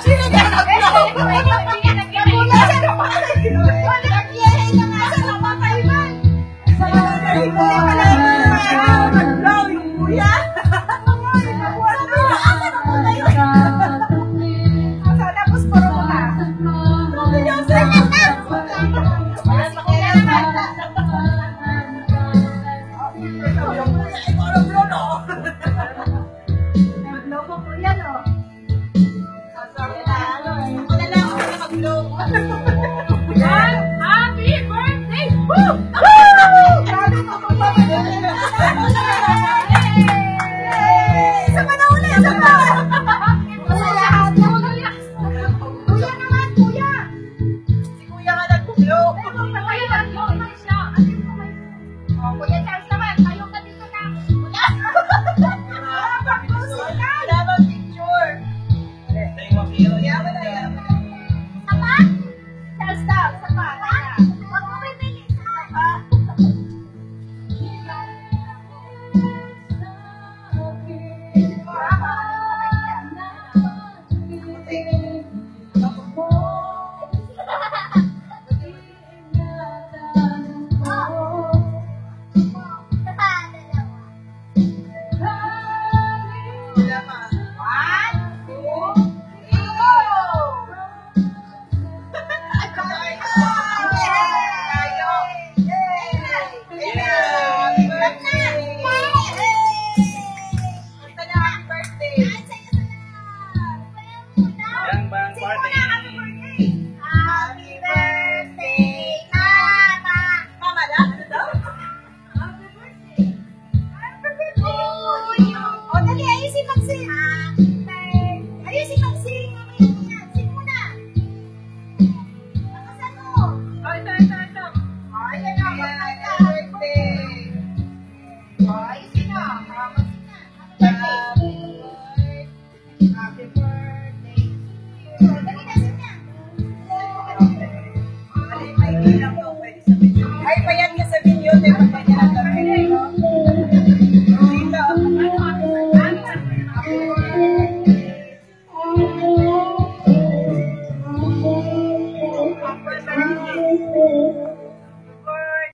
Sino na nag-blow? Wala siya namatay. Nag-yehey na nga siya, namatay man. Hindi pala nag-blow yung kuya. Tapos puro mo na. Ako na lang, ako na mag-blow.